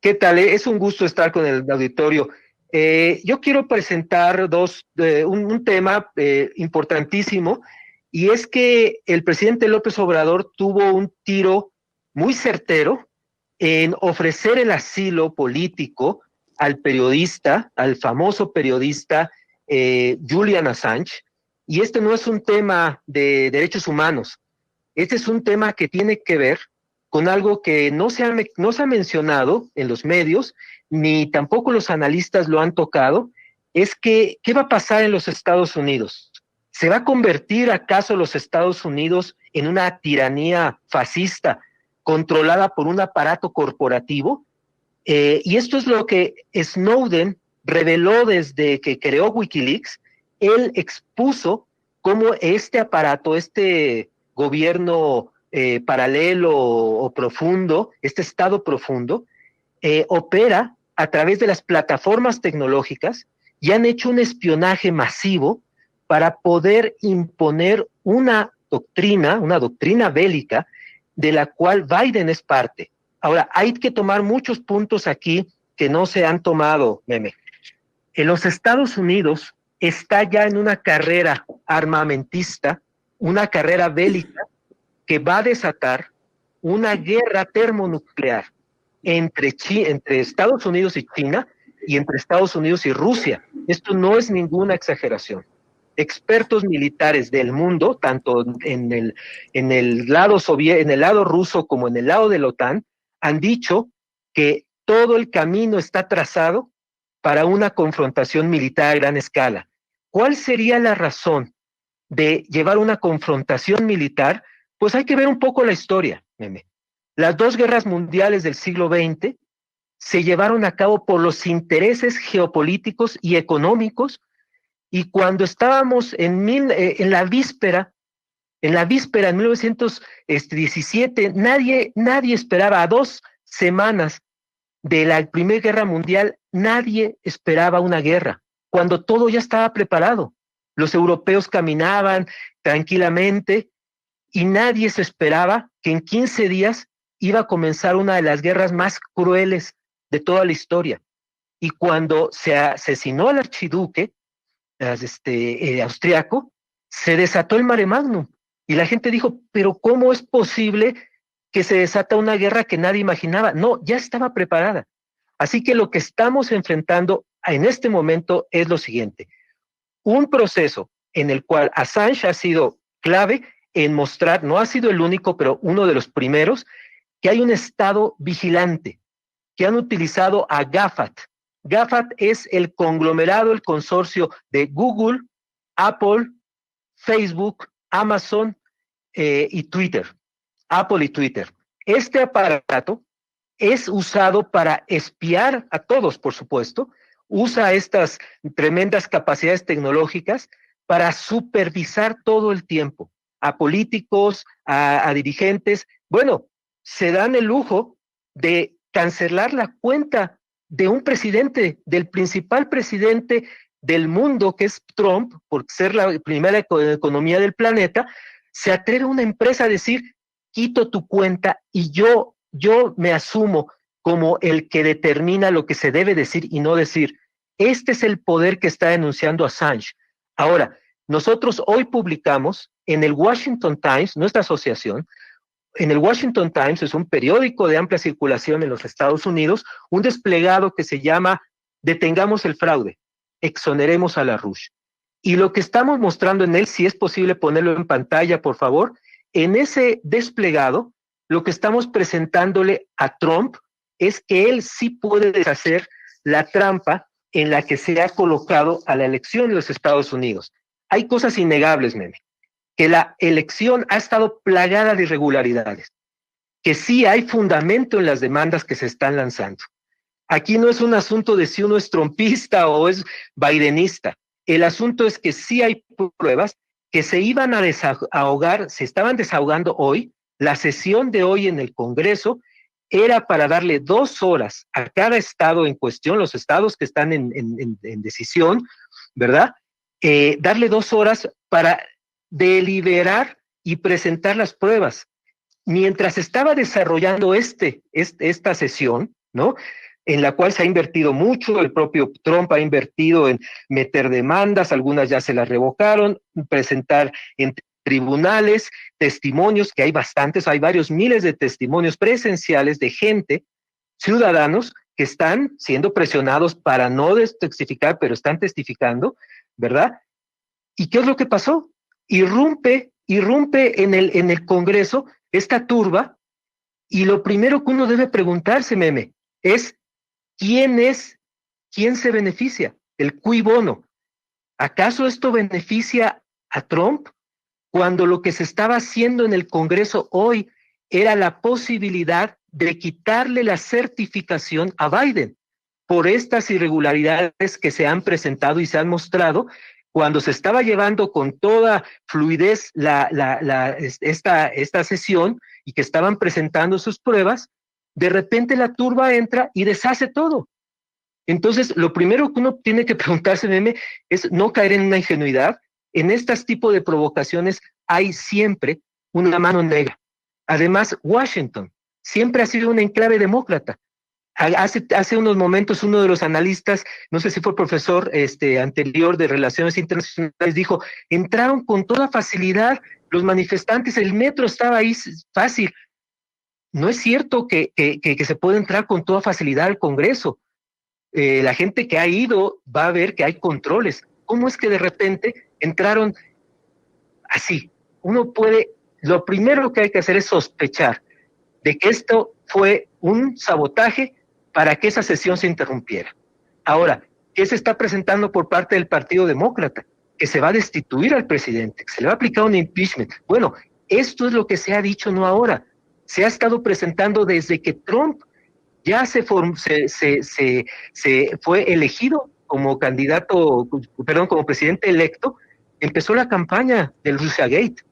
¿Qué tal? Es un gusto estar con el auditorio. Yo quiero presentar un tema importantísimo, y es que el presidente López Obrador tuvo un tiro muy certero en ofrecer el asilo político al periodista, al famoso periodista Julian Assange. Y este no es un tema de derechos humanos, este es un tema que tiene que ver con algo que no se ha mencionado en los medios, ni tampoco los analistas lo han tocado. Es que, ¿qué va a pasar en los Estados Unidos? ¿Se va a convertir acaso los Estados Unidos en una tiranía fascista controlada por un aparato corporativo? Y esto es lo que Snowden reveló desde que creó Wikileaks. Él expuso cómo este aparato, este gobierno paralelo o profundo, este estado profundo, opera a través de las plataformas tecnológicas y han hecho un espionaje masivo para poder imponer una doctrina bélica de la cual Biden es parte. Ahora, hay que tomar muchos puntos aquí que no se han tomado, Meme. En los Estados Unidos está ya en una carrera armamentista, una carrera bélica que va a desatar una guerra termonuclear entre Estados Unidos y China, y entre Estados Unidos y Rusia. Esto no es ninguna exageración. Expertos militares del mundo, tanto en el lado ruso como en el lado de la OTAN, han dicho que todo el camino está trazado para una confrontación militar a gran escala. ¿Cuál sería la razón de llevar una confrontación militar? Pues hay que ver un poco la historia, meme. Las dos guerras mundiales del siglo XX se llevaron a cabo por los intereses geopolíticos y económicos, y cuando estábamos en la víspera, en 1917, nadie esperaba. A 2 semanas de la Primera Guerra Mundial, nadie esperaba una guerra, cuando todo ya estaba preparado. Los europeos caminaban tranquilamente y nadie se esperaba que en 15 días iba a comenzar una de las guerras más crueles de toda la historia. Y cuando se asesinó al archiduque austriaco, se desató el mare magnum. Y la gente dijo, pero ¿cómo es posible que se desata una guerra que nadie imaginaba? No, ya estaba preparada. Así que lo que estamos enfrentando en este momento es lo siguiente: un proceso en el cual Assange ha sido clave en mostrar, no ha sido el único, pero uno de los primeros, que hay un estado vigilante, que han utilizado a GAFAT. GAFAT es el conglomerado, el consorcio de Google, Apple, Facebook, Amazon y Twitter. Apple y Twitter. Este aparato es usado para espiar a todos, por supuesto. Usa estas tremendas capacidades tecnológicas para supervisar todo el tiempo a políticos, a dirigentes. Bueno, se dan el lujo de cancelar la cuenta de un presidente, del principal presidente del mundo, que es Trump, por ser la primera economía del planeta. Se atreve una empresa a decir, quito tu cuenta y yo me asumo como el que determina lo que se debe decir y no decir. Este es el poder que está denunciando Assange. Ahora, nosotros hoy publicamos en el Washington Times, nuestra asociación, en el Washington Times, es un periódico de amplia circulación en los Estados Unidos, un desplegado que se llama Detengamos el fraude, exoneremos a LaRouche. Y lo que estamos mostrando en él, si es posible ponerlo en pantalla, por favor, en ese desplegado, lo que estamos presentándole a Trump es que él sí puede deshacer la trampa en la que se ha colocado a la elección de los Estados Unidos. Hay cosas innegables, meme, que la elección ha estado plagada de irregularidades, que sí hay fundamento en las demandas que se están lanzando. Aquí no es un asunto de si uno es trumpista o es bidenista. El asunto es que sí hay pruebas que se iban a desahogar, se estaban desahogando hoy. La sesión de hoy en el Congreso era para darle 2 horas a cada estado en cuestión, los estados que están en decisión, ¿verdad? Darle 2 horas para deliberar y presentar las pruebas. Mientras estaba desarrollando esta sesión, ¿no? en la cual se ha invertido mucho, el propio Trump ha invertido en meter demandas, algunas ya se las revocaron, presentar en tribunales testimonios, que hay bastantes, hay varios miles de testimonios presenciales de gente, ciudadanos, que están siendo presionados para no testificar, pero están testificando, ¿verdad? ¿Y qué es lo que pasó? Irrumpe en el Congreso esta turba, y lo primero que uno debe preguntarse, Meme, es ¿quién es, quién se beneficia? El cui bono. ¿Acaso esto beneficia a Trump cuando lo que se estaba haciendo en el Congreso hoy era la posibilidad de quitarle la certificación a Biden por estas irregularidades que se han presentado y se han mostrado cuando se estaba llevando con toda fluidez esta sesión y que estaban presentando sus pruebas? De repente la turba entra y deshace todo. Entonces, lo primero que uno tiene que preguntarse, Meme, es no caer en una ingenuidad. En este tipo de provocaciones hay siempre una mano negra. Además, Washington siempre ha sido un enclave demócrata. Hace unos momentos uno de los analistas, no sé si fue profesor anterior de Relaciones Internacionales, dijo, entraron con toda facilidad los manifestantes, el metro estaba ahí fácil. No es cierto que se puede entrar con toda facilidad al Congreso. La gente que ha ido va a ver que hay controles. ¿Cómo es que de repente entraron así? Lo primero que hay que hacer es sospechar de que esto fue un sabotaje para que esa sesión se interrumpiera. Ahora, ¿qué se está presentando por parte del Partido Demócrata? Que se va a destituir al presidente, que se le va a aplicar un impeachment. Bueno, esto es lo que se ha dicho, no ahora. Se ha estado presentando desde que Trump ya se fue elegido como candidato, perdón, como presidente electo. Empezó la campaña del Russiagate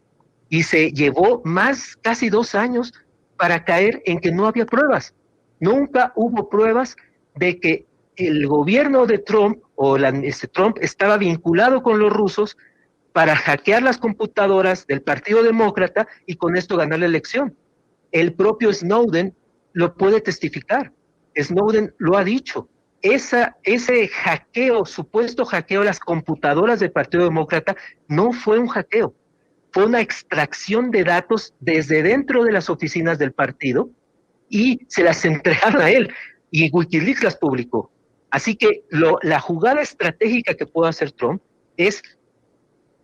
y se llevó casi 2 años para caer en que no había pruebas. Nunca hubo pruebas de que el gobierno de Trump Trump estaba vinculado con los rusos para hackear las computadoras del Partido Demócrata y con esto ganar la elección. El propio Snowden lo puede testificar. Snowden lo ha dicho. Ese hackeo, supuesto hackeo a las computadoras del Partido Demócrata, no fue un hackeo, fue una extracción de datos desde dentro de las oficinas del partido y se las entregaron a él, y Wikileaks las publicó. Así que la jugada estratégica que puede hacer Trump es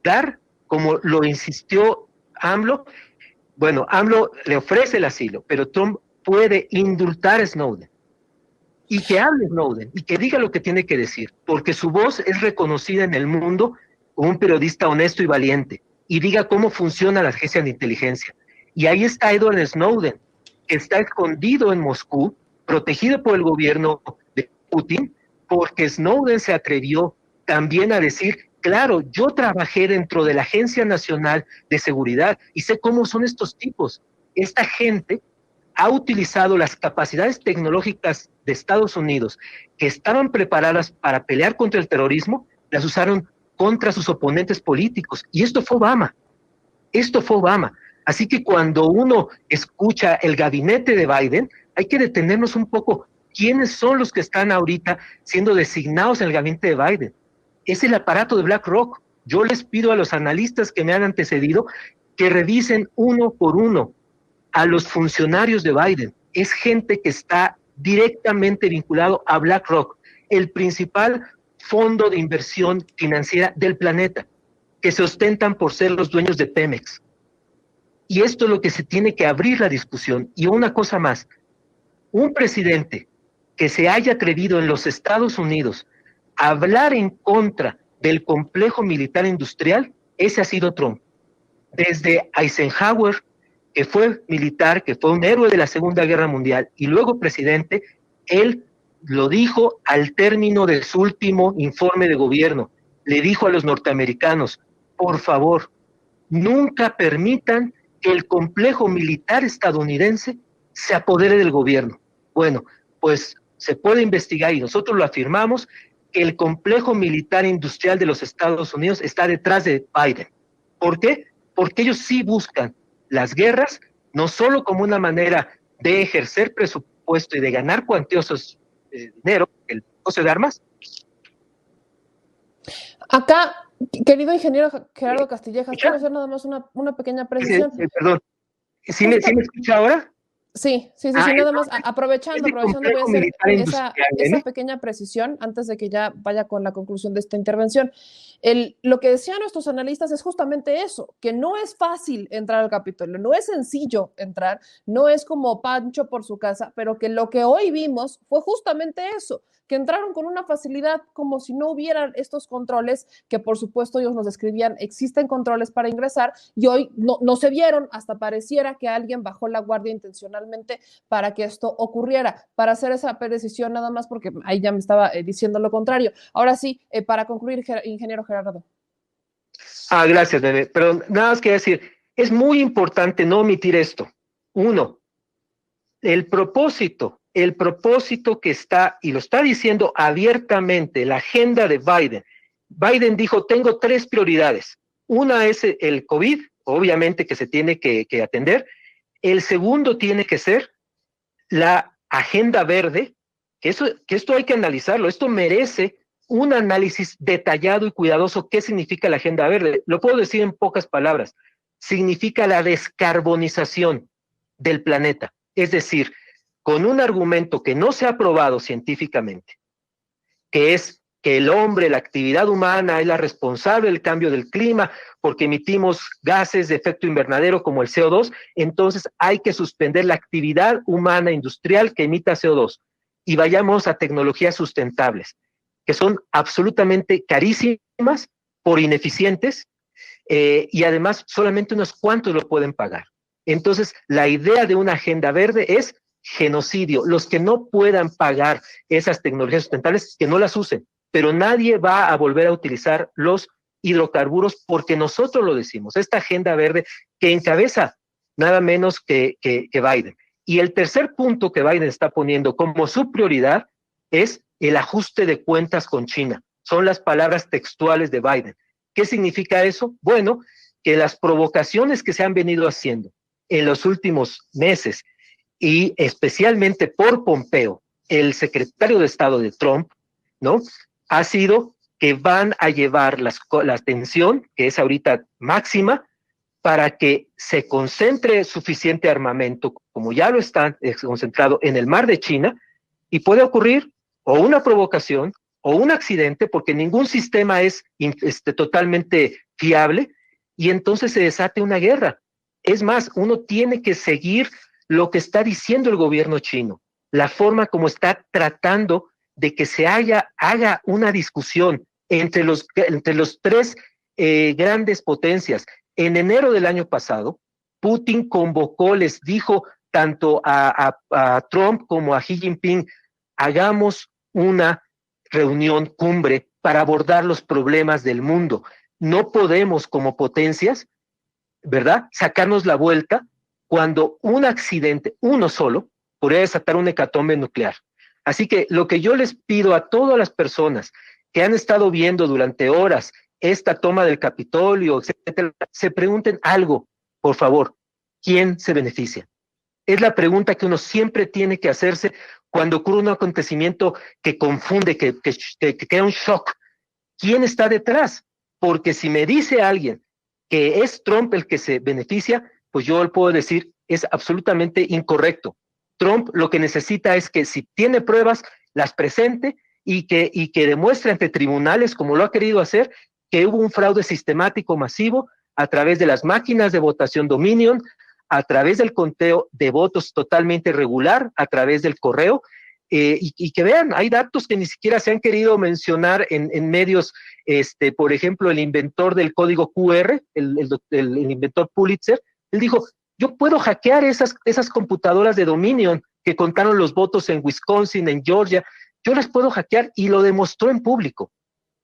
dar, como lo insistió AMLO, bueno, AMLO le ofrece el asilo, pero Trump puede indultar a Snowden y que hable Snowden y que diga lo que tiene que decir, porque su voz es reconocida en el mundo como un periodista honesto y valiente, y diga cómo funciona la agencia de inteligencia. Y ahí está Edward Snowden, que está escondido en Moscú, protegido por el gobierno de Putin, porque Snowden se atrevió también a decir, claro, yo trabajé dentro de la Agencia Nacional de Seguridad y sé cómo son estos tipos. Esta gente ha utilizado las capacidades tecnológicas de Estados Unidos que estaban preparadas para pelear contra el terrorismo, las usaron contra sus oponentes políticos. Y esto fue Obama. Esto fue Obama. Así que cuando uno escucha el gabinete de Biden, hay que detenernos un poco. ¿Quiénes son los que están ahorita siendo designados en el gabinete de Biden? Es el aparato de BlackRock. Yo les pido a los analistas que me han antecedido que revisen uno por uno a los funcionarios de Biden. Es gente que está directamente vinculado a BlackRock, el principal fondo de inversión financiera del planeta, que se ostentan por ser los dueños de Pemex. Y esto es lo que se tiene que abrir la discusión. Y una cosa más, un presidente que se haya atrevido en los Estados Unidos a hablar en contra del complejo militar industrial, ese ha sido Trump. Desde Eisenhower, que fue militar, que fue un héroe de la Segunda Guerra Mundial y luego presidente, él lo dijo al término de su último informe de gobierno. Le dijo a los norteamericanos, por favor, nunca permitan que el complejo militar estadounidense se apodere del gobierno. Bueno, pues se puede investigar y nosotros lo afirmamos, que el complejo militar industrial de los Estados Unidos está detrás de Biden. ¿Por qué? Porque ellos sí buscan las guerras, no solo como una manera de ejercer presupuesto y de ganar cuantiosos dinero, el negocio de armas. Acá, querido ingeniero Gerardo Castillejas, quiero hacer nada más una pequeña precisión. Perdón, ¿sí me escucha ahora? Sí, nada más, aprovechando, voy a hacer esa pequeña precisión antes de que ya vaya con la conclusión de esta intervención. Lo que decían nuestros analistas es justamente eso, que no es fácil entrar al Capitolio, no es sencillo entrar, no es como Pancho por su casa, pero que lo que hoy vimos fue justamente eso, que entraron con una facilidad como si no hubieran estos controles, que por supuesto ellos nos describían, existen controles para ingresar, y hoy no se vieron, hasta pareciera que alguien bajó la guardia intencionalmente para que esto ocurriera, para hacer esa precisión nada más, porque ahí ya me estaba diciendo lo contrario. Ahora sí, para concluir, ingeniero Gerardo. Gracias, Bebé. Pero nada más quería decir, es muy importante no omitir esto. Uno, el propósito que está, y lo está diciendo abiertamente, la agenda de Biden. Biden dijo, tengo 3 prioridades. Una es el COVID, obviamente que se tiene que atender. El segundo tiene que ser la agenda verde, que esto hay que analizarlo, esto merece un análisis detallado y cuidadoso. ¿Qué significa la agenda verde? Lo puedo decir en pocas palabras. Significa la descarbonización del planeta. Es decir, con un argumento que no se ha probado científicamente, que es que el hombre, la actividad humana es la responsable del cambio del clima porque emitimos gases de efecto invernadero como el CO2, entonces hay que suspender la actividad humana industrial que emita CO2 y vayamos a tecnologías sustentables, que son absolutamente carísimas por ineficientes, y además solamente unos cuantos lo pueden pagar. Entonces, la idea de una agenda verde es genocidio. Los que no puedan pagar esas tecnologías sustentables, que no las usen, pero nadie va a volver a utilizar los hidrocarburos porque nosotros lo decimos. Esta agenda verde que encabeza nada menos que Biden. Y el tercer punto que Biden está poniendo como su prioridad es el ajuste de cuentas con China. Son las palabras textuales de Biden. ¿Qué significa eso? Bueno, que las provocaciones que se han venido haciendo en los últimos meses, y especialmente por Pompeo, el secretario de Estado de Trump, ¿no? Ha sido que van a llevar la tensión, que es ahorita máxima, para que se concentre suficiente armamento, como ya lo están concentrado en el mar de China, y puede ocurrir o una provocación o un accidente, porque ningún sistema es totalmente fiable, y entonces se desate una guerra. Es más, uno tiene que seguir lo que está diciendo el gobierno chino, la forma como está tratando de que se haga una discusión entre los 3 grandes potencias. En enero del año pasado, Putin convocó, les dijo tanto a Trump como a Xi Jinping, hagamos una reunión cumbre para abordar los problemas del mundo. No podemos como potencias, ¿verdad?, sacarnos la vuelta cuando un accidente, uno solo, podría desatar una hecatombe nuclear. Así que lo que yo les pido a todas las personas que han estado viendo durante horas esta toma del Capitolio, etcétera, se pregunten algo, por favor, ¿quién se beneficia? Es la pregunta que uno siempre tiene que hacerse cuando ocurre un acontecimiento que confunde, que crea un shock. ¿Quién está detrás? Porque si me dice alguien que es Trump el que se beneficia, pues yo le puedo decir, es absolutamente incorrecto. Trump lo que necesita es que si tiene pruebas, las presente y que demuestre ante tribunales, como lo ha querido hacer, que hubo un fraude sistemático masivo a través de las máquinas de votación Dominion, a través del conteo de votos totalmente irregular, a través del correo, y que vean, hay datos que ni siquiera se han querido mencionar en medios, por ejemplo, el inventor del código QR, el inventor Pulitzer, él dijo, yo puedo hackear esas computadoras de Dominion que contaron los votos en Wisconsin, en Georgia, yo las puedo hackear, y lo demostró en público.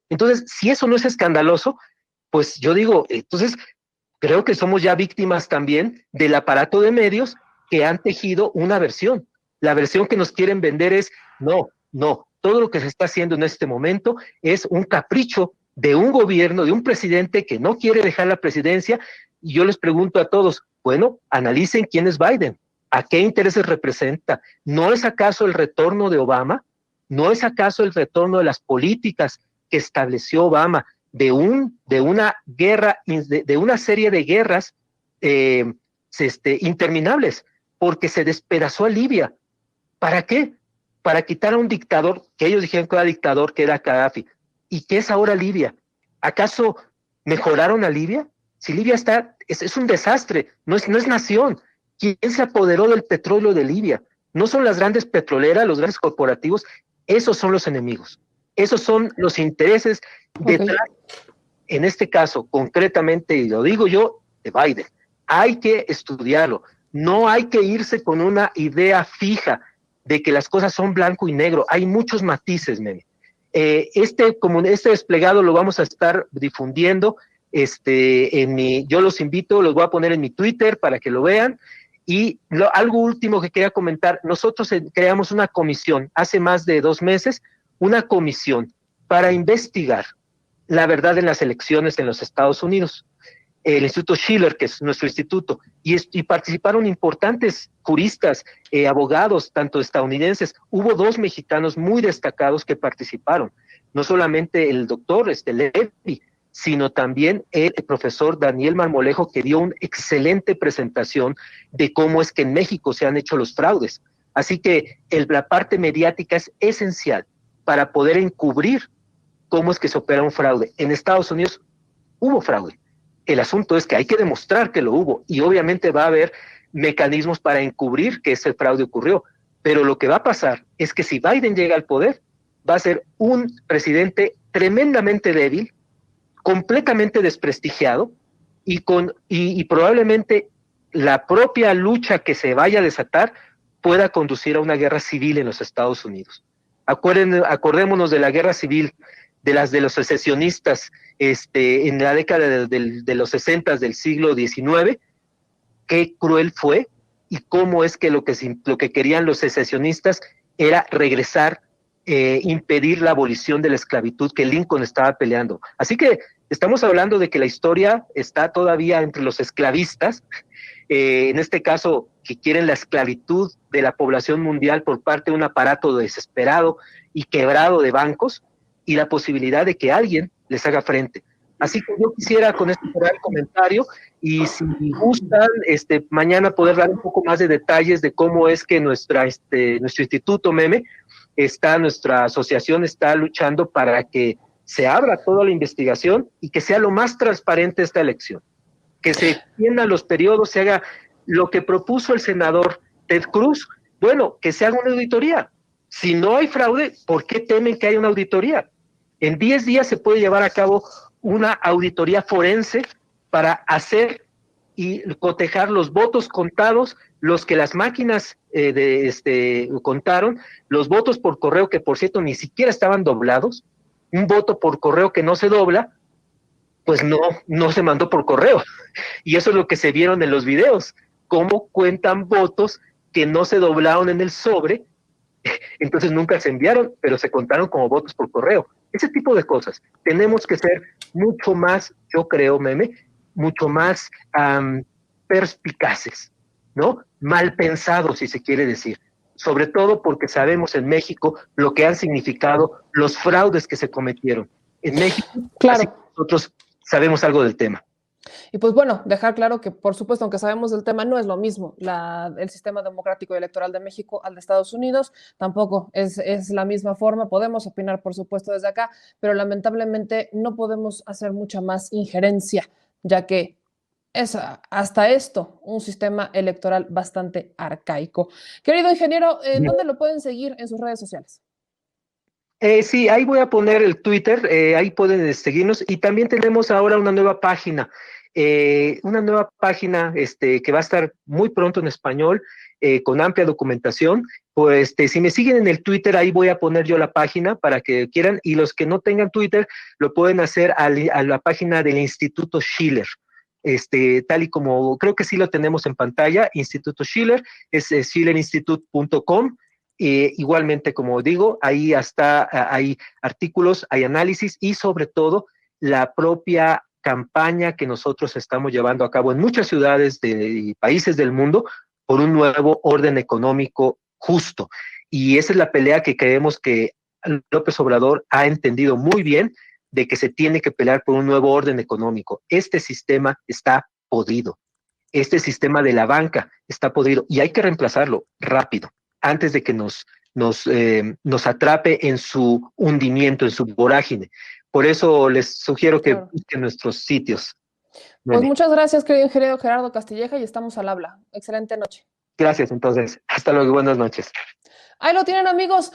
Entonces, si eso no es escandaloso, pues yo digo, entonces creo que somos ya víctimas también del aparato de medios que han tejido una versión. La versión que nos quieren vender es, no, todo lo que se está haciendo en este momento es un capricho de un gobierno, de un presidente que no quiere dejar la presidencia, y yo les pregunto a todos, bueno, analicen quién es Biden, a qué intereses representa. ¿No es acaso el retorno de Obama? ¿No es acaso el retorno de las políticas que estableció Obama de una guerra, de una serie de guerras interminables? Porque se despedazó a Libia. ¿Para qué? Para quitar a un dictador, que ellos dijeron que era dictador, que era Gaddafi. ¿Y qué es ahora Libia? ¿Acaso mejoraron a Libia? Si Libia es un desastre, no es nación. ¿Quién se apoderó del petróleo de Libia? No son las grandes petroleras, los grandes corporativos, esos son los enemigos. Esos son los intereses detrás, en este caso, concretamente, y lo digo yo, de Biden. Hay que estudiarlo. No hay que irse con una idea fija de que las cosas son blanco y negro. Hay muchos matices, Meme. Este desplegado lo vamos a estar difundiendo. Yo los invito, los voy a poner en mi Twitter para que lo vean. Y algo último que quería comentar, nosotros creamos una comisión hace más de 2 meses, una comisión para investigar la verdad en las elecciones en los Estados Unidos. El Instituto Schiller, que es nuestro instituto, y participaron importantes juristas, abogados, tanto estadounidenses. Hubo 2 mexicanos muy destacados que participaron, no solamente el doctor Levy, sino también el profesor Daniel Marmolejo, que dio una excelente presentación de cómo es que en México se han hecho los fraudes. Así que la parte mediática es esencial para poder encubrir cómo es que se opera un fraude. En Estados Unidos hubo fraude. El asunto es que hay que demostrar que lo hubo, y obviamente va a haber mecanismos para encubrir que ese fraude ocurrió. Pero lo que va a pasar es que si Biden llega al poder, va a ser un presidente tremendamente débil, completamente desprestigiado, y probablemente la propia lucha que se vaya a desatar pueda conducir a una guerra civil en los Estados Unidos. Acordémonos de la guerra civil de los secesionistas en la década de los 60 del siglo XIX, qué cruel fue, y cómo es que lo que querían los secesionistas era regresar, impedir la abolición de la esclavitud que Lincoln estaba peleando. Así que estamos hablando de que la historia está todavía entre los esclavistas, en este caso, que quieren la esclavitud de la población mundial por parte de un aparato desesperado y quebrado de bancos, y la posibilidad de que alguien les haga frente. Así que yo quisiera con esto cerrar el comentario, y si gustan, mañana poder dar un poco más de detalles de cómo es que nuestro instituto Meme nuestra asociación está luchando para que se abra toda la investigación y que sea lo más transparente esta elección, que se extiendan los periodos, se haga lo que propuso el senador Ted Cruz. Bueno, que se haga una auditoría. Si no hay fraude, ¿por qué temen que haya una auditoría? En 10 días se puede llevar a cabo una auditoría forense para hacer y cotejar los votos contados, los que las máquinas contaron, los votos por correo, que por cierto ni siquiera estaban doblados. Un voto por correo que no se dobla, pues no se mandó por correo. Y eso es lo que se vieron en los videos, cómo cuentan votos que no se doblaron en el sobre, entonces nunca se enviaron, pero se contaron como votos por correo. Ese tipo de cosas. Tenemos que ser mucho más, yo creo, Meme, mucho más perspicaces, ¿no? Mal pensados, si se quiere decir. Sobre todo porque sabemos en México lo que han significado los fraudes que se cometieron. En México, claro, así que nosotros sabemos algo del tema. Y pues bueno, dejar claro que, por supuesto, aunque sabemos del tema, no es lo mismo el sistema democrático y electoral de México al de Estados Unidos, tampoco es la misma forma. Podemos opinar, por supuesto, desde acá, pero lamentablemente no podemos hacer mucha más injerencia, ya que es hasta esto un sistema electoral bastante arcaico. Querido ingeniero, ¿dónde lo pueden seguir en sus redes sociales? Sí, ahí voy a poner el Twitter, ahí pueden seguirnos, y también tenemos ahora una nueva página que va a estar muy pronto en español, con amplia documentación. Pues si me siguen en el Twitter, ahí voy a poner yo la página para que quieran, y los que no tengan Twitter lo pueden hacer a la página del Instituto Schiller. Tal y como creo que sí lo tenemos en pantalla, Instituto Schiller, es schillerinstitute.com. Igualmente, como digo, ahí hay artículos, hay análisis, y sobre todo la propia campaña que nosotros estamos llevando a cabo en muchas ciudades y países del mundo por un nuevo orden económico justo. Y esa es la pelea que creemos que López Obrador ha entendido muy bien, de que se tiene que pelear por un nuevo orden económico. Este sistema está podrido. Este sistema de la banca está podrido y hay que reemplazarlo rápido, antes de que nos atrape en su hundimiento, en su vorágine. Por eso les sugiero que busquen nuestros sitios. Pues muchas gracias, querido ingeniero Gerardo Castilleja, y estamos al habla. Excelente noche. Gracias, entonces. Hasta luego, buenas noches. Ahí lo tienen, amigos.